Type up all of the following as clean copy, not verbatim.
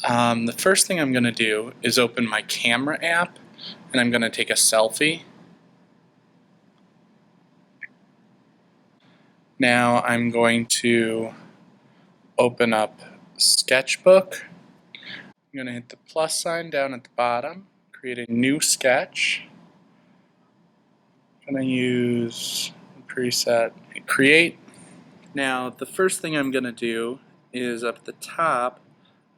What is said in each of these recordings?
The first thing I'm going to do is open my camera app, and I'm going to take a selfie. Now I'm going to open up Sketchbook. I'm going to hit the plus sign down at the bottom, create a new sketch. I'm going to use the preset Create. Now the first thing I'm going to do is up at the top,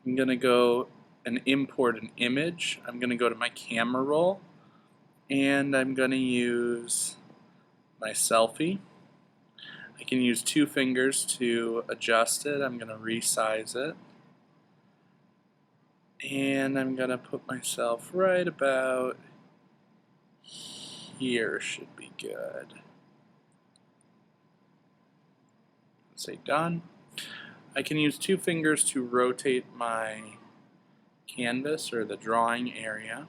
I'm going to go and import an image. I'm going to go to my camera roll, and I'm going to use my selfie. I can use 2 fingers to adjust it. I'm going to resize it. And I'm going to put myself right about here, should be good. Say done. I can use 2 fingers to rotate my canvas or the drawing area.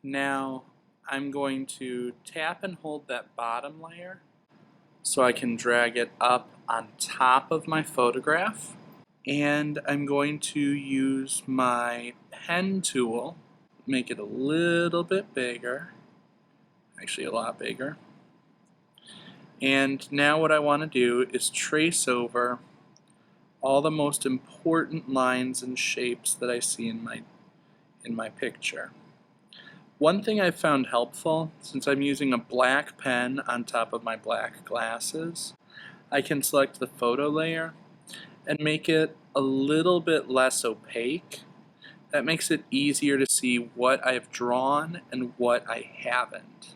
Now I'm going to tap and hold that bottom layer so I can drag it up on top of my photograph. And I'm going to use my pen tool, make it a little bit bigger, actually a lot bigger. And now what I want to do is trace over all the most important lines and shapes that I see in my picture. One thing I've found helpful, since I'm using a black pen on top of my black glasses, I can select the photo layer and make it a little bit less opaque. That makes it easier to see what I've drawn and what I haven't.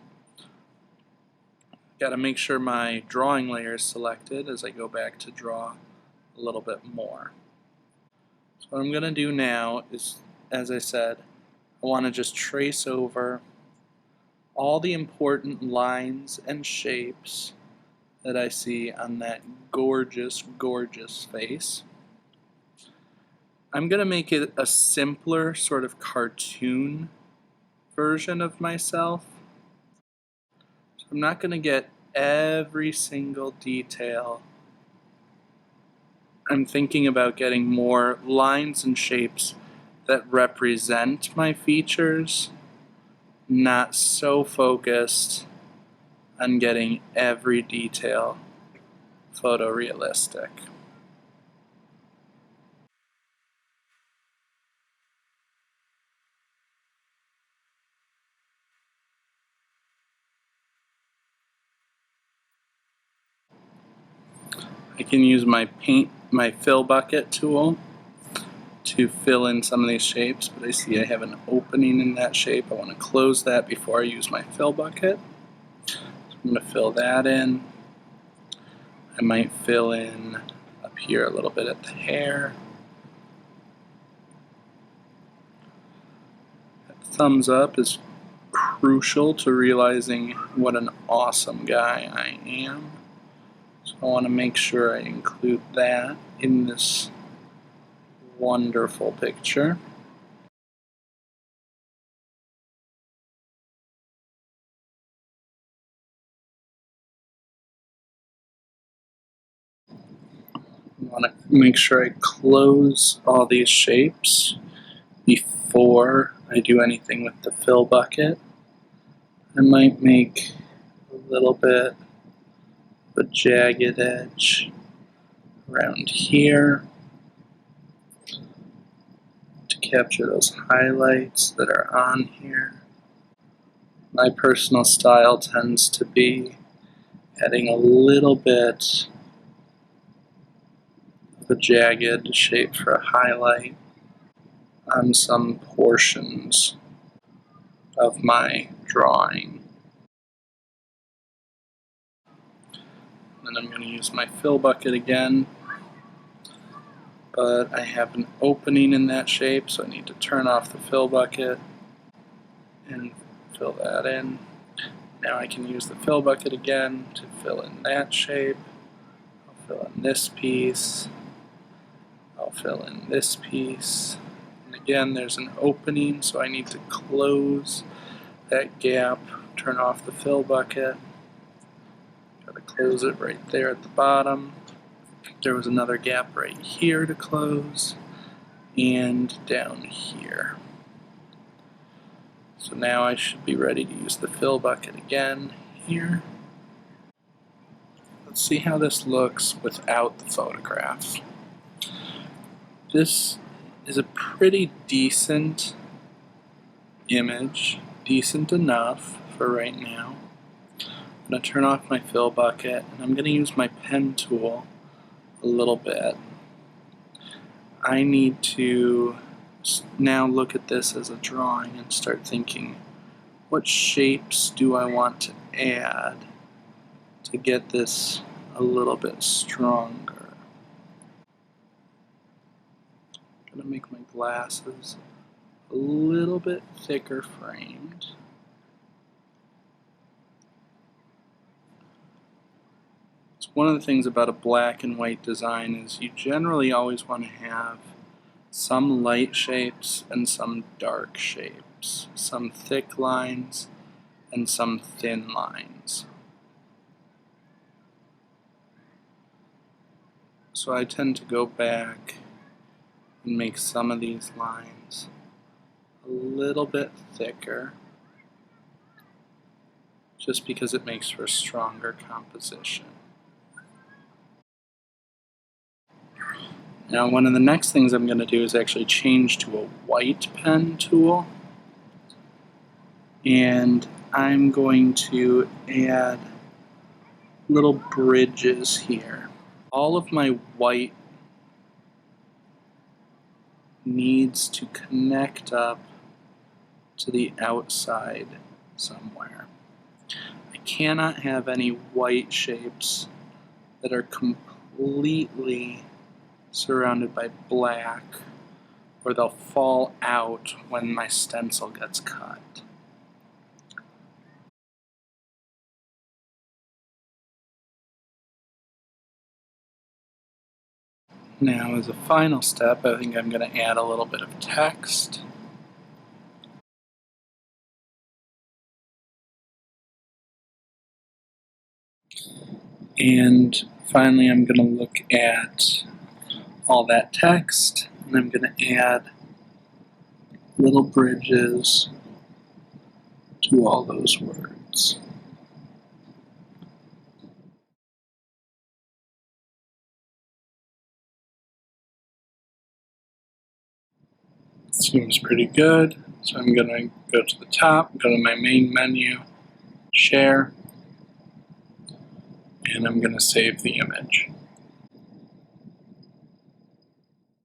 Got to make sure my drawing layer is selected as I go back to draw a little bit more. So what I'm going to do now is, as I said, I want to just trace over all the important lines and shapes that I see on that gorgeous, gorgeous face. I'm going to make it a simpler sort of cartoon version of myself. So I'm not going to get every single detail. I'm thinking about getting more lines and shapes that represent my features, not so focused on getting every detail photorealistic. I can use my fill bucket tool to fill in some of these shapes, but I see I have an opening in that shape. I want to close that before I use my fill bucket. So I'm going to fill that in. I might fill in up here a little bit at the hair. That thumbs up is crucial to realizing what an awesome guy I am. So I want to make sure I include that in this wonderful picture. I want to make sure I close all these shapes before I do anything with the fill bucket. I might make a little bit of a jagged edge around here to capture those highlights that are on here. My personal style tends to be adding a little bit of a jagged shape for a highlight on some portions of my drawing. Then I'm going to use my fill bucket again, but I have an opening in that shape, so I need to turn off the fill bucket and fill that in. Now I can use the fill bucket again to fill in that shape. I'll fill in this piece. I'll fill in this piece. And again, there's an opening, so I need to close that gap, turn off the fill bucket. Gotta close it right there at the bottom. there was another gap right here to close, and down here. So now I should be ready to use the fill bucket again here. Let's see how this looks without the photograph. This is a pretty decent image, decent enough for right now. I'm going to turn off my fill bucket, and I'm going to use my pen tool a little bit. I need to now look at this as a drawing and start thinking, what shapes do I want to add to get this a little bit stronger? I'm going to make my glasses a little bit thicker framed. One of the things about a black and white design is you generally always want to have some light shapes and some dark shapes, some thick lines and some thin lines. So I tend to go back and make some of these lines a little bit thicker, just because it makes for a stronger composition. Now, one of the next things I'm going to do is actually change to a white pen tool, and I'm going to add little bridges here. All of my white needs to connect up to the outside somewhere. I cannot have any white shapes that are completely surrounded by black, or they'll fall out when my stencil gets cut. Now, as a final step, I think I'm going to add a little bit of text. And finally, I'm going to look at all that text, and I'm going to add little bridges to all those words. Seems pretty good. So I'm going to go to the top, go to my main menu, share, and I'm going to save the image.